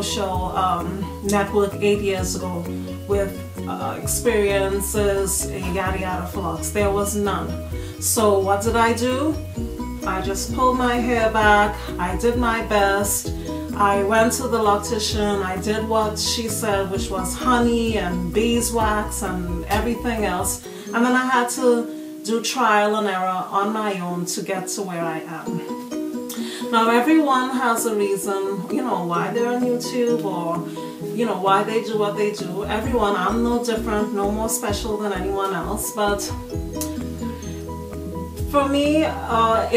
social network 8 years ago with experiences, yada yada for Locs. There was none. So what did I do? I just pulled my hair back. I did my best. I went to the loctician. I did what she said, which was honey and beeswax and everything else. And then I had to do trial and error on my own to get to where I am. Now everyone has a reason, you know, why they're on YouTube or, you know, why they do what they do. Everyone, I'm no different, no more special than anyone else. But for me,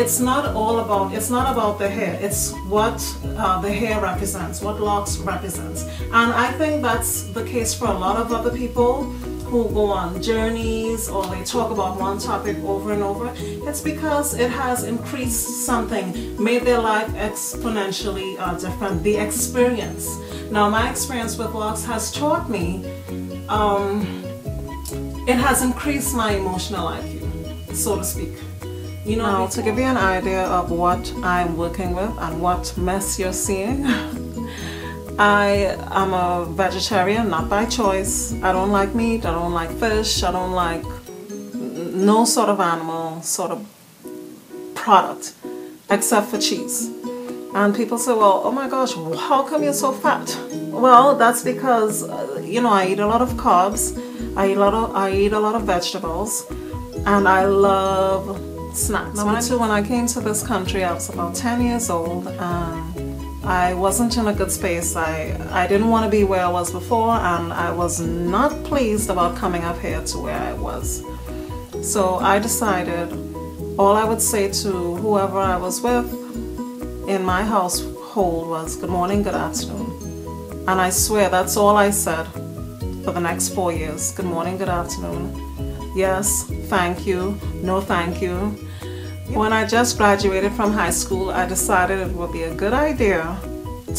it's not about the hair. It's what the hair represents, what Locs represents. And I think that's the case for a lot of other people who go on journeys or they talk about one topic over and over. It's because it has increased something, made their life exponentially different, the experience. Now my experience with Locs has taught me, it has increased my emotional IQ, so to speak. You know, now, to give you an idea of what I'm working with and what mess you're seeing, I am a vegetarian, not by choice. I don't like meat, I don't like fish, I don't like no sort of animal sort of product except for cheese. And people say, well, oh my gosh, how come you're so fat? Well, that's because, you know, I eat a lot of carbs, I eat a lot of vegetables, and I love snacks. Number two, when I came to this country, I was about 10 years old and I wasn't in a good space. I didn't want to be where I was before, and I was not pleased about coming up here to where I was. So I decided all I would say to whoever I was with in my household was good morning, good afternoon. And I swear that's all I said for the next 4 years. Good morning, good afternoon. Yes, thank you, no thank you. When I just graduated from high school, I decided it would be a good idea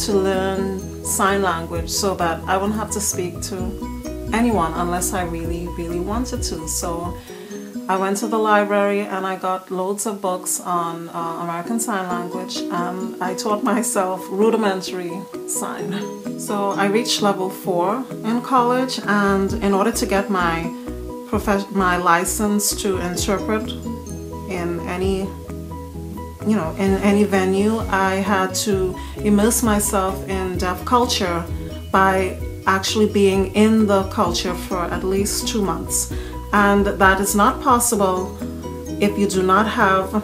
to learn sign language so that I wouldn't have to speak to anyone unless I really, really wanted to. So I went to the library and I got loads of books on American Sign Language, and I taught myself rudimentary sign. So I reached level 4 in college, and in order to get my license to interpret in any, you know, in any venue, I had to immerse myself in deaf culture by actually being in the culture for at least 2 months. And that is not possible if you do not have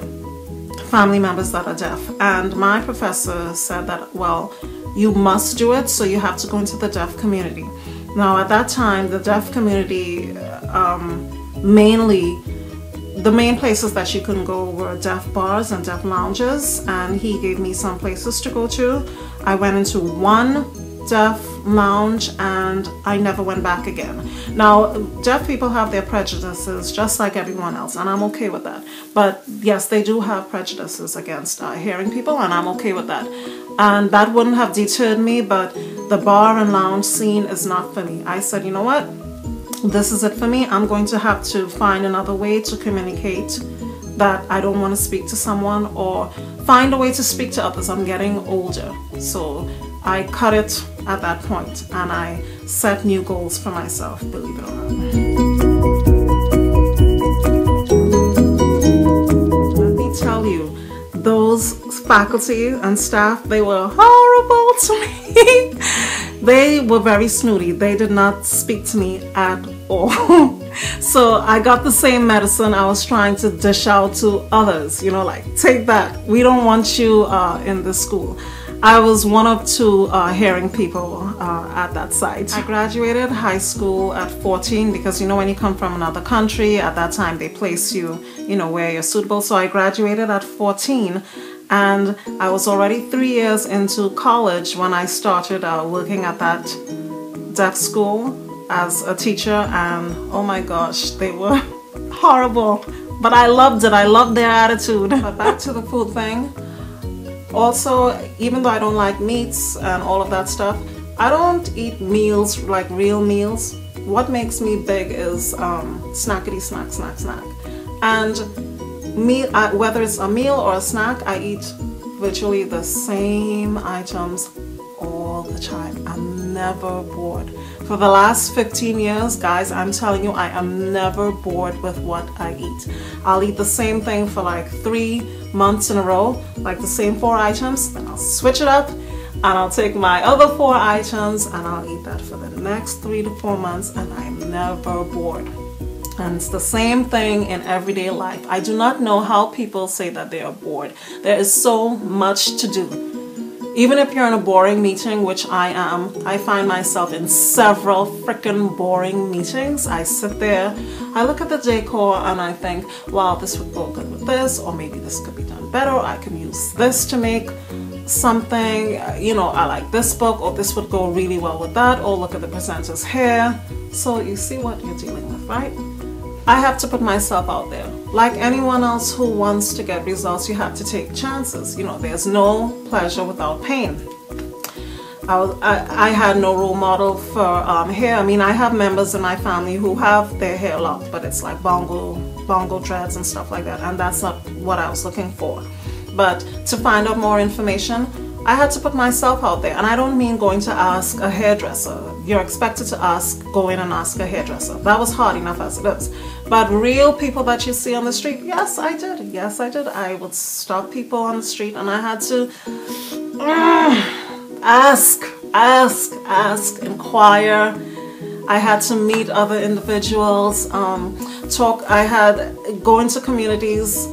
family members that are deaf. And my professor said that, well, you must do it, so you have to go into the deaf community. Now at that time, the deaf community, the main places that you can go were deaf bars and deaf lounges, and he gave me some places to go to. I went into one deaf lounge and I never went back again. Now, deaf people have their prejudices just like everyone else, and I'm okay with that. But yes, they do have prejudices against hearing people, and I'm okay with that. And that wouldn't have deterred me, but the bar and lounge scene is not for me. I said, you know what? This is it for me. I'm going to have to find another way to communicate that I don't want to speak to someone, or find a way to speak to others. I'm getting older. So I cut it at that point, and I set new goals for myself, believe it or not. Let me tell you, those faculty and staff, they were horrible to me. They were very snooty. They did not speak to me at all. So I got the same medicine I was trying to dish out to others, you know, like, take that. We don't want you in this school. I was one of 2 hearing people at that site. I graduated high school at 14 because, you know, when you come from another country, at that time they place you, you know, where you're suitable. So I graduated at 14. And I was already 3 years into college when I started working at that deaf school as a teacher, and oh my gosh, they were horrible. But I loved it. I loved their attitude. But back to the food thing. Also, even though I don't like meats and all of that stuff, I don't eat meals like real meals. What makes me big is snackety snack, snack, snack. And whether it's a meal or a snack, I eat virtually the same items all the child. I'm never bored. For the last 15 years, guys, I'm telling you, I am never bored with what I eat. I'll eat the same thing for like 3 months in a row, like the same 4 items, then I'll switch it up and I'll take my other 4 items and I'll eat that for the next 3 to 4 months, and I'm never bored. And it's the same thing in everyday life. I do not know how people say that they are bored. There is so much to do. Even if you're in a boring meeting, which I am, I find myself in several freaking boring meetings. I sit there, I look at the decor and I think, wow, this would go good with this, or maybe this could be done better. I can use this to make something, you know, I like this book, or this would go really well with that, or look at the presenter's hair. So you see what you're dealing with, right? I have to put myself out there. Like anyone else who wants to get results, you have to take chances. You know, there's no pleasure without pain. I had no role model for hair. I mean, I have members in my family who have their hair locked, but it's like bongo dreads and stuff like that, and that's not what I was looking for. But to find out more information, I had to put myself out there. And I don't mean going to ask a hairdresser. You're expected to go in and ask a hairdresser. That was hard enough as it is. But real people that you see on the street, yes, I did. Yes, I did. I would stop people on the street and I had to ask, inquire. I had to meet other individuals, talk. I had go into communities.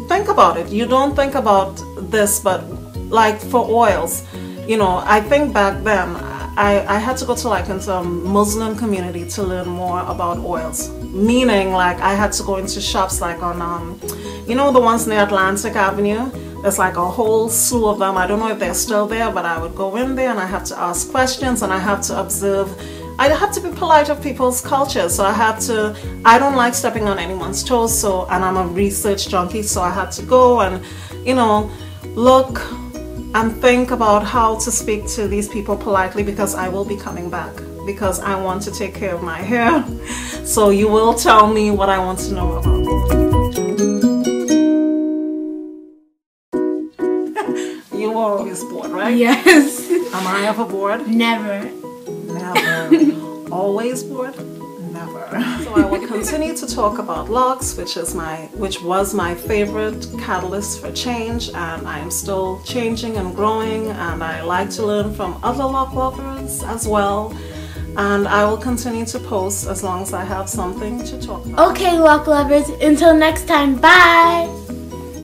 Think about it. You don't think about this, but like for oils, you know, I think back then I had to go to like into a Muslim community to learn more about oils. Meaning like I had to go into shops like on, you know, the ones near Atlantic Avenue. There's like a whole slew of them. I don't know if they're still there, but I would go in there and I have to ask questions and I have to observe. I have to be polite of people's culture, so I don't like stepping on anyone's toes, so, and I'm a research junkie, so I had to go and, you know, look and think about how to speak to these people politely, because I will be coming back, because I want to take care of my hair. So you will tell me what I want to know about. You were always bored, right? Yes. Am I ever bored? Never. Never. Always bored? Never. So I will continue to talk about locks, which was my favorite catalyst for change, and I am still changing and growing, and I like to learn from other lock lovers as well. And I will continue to post as long as I have something to talk about. Okay, lock lovers, until next time, bye!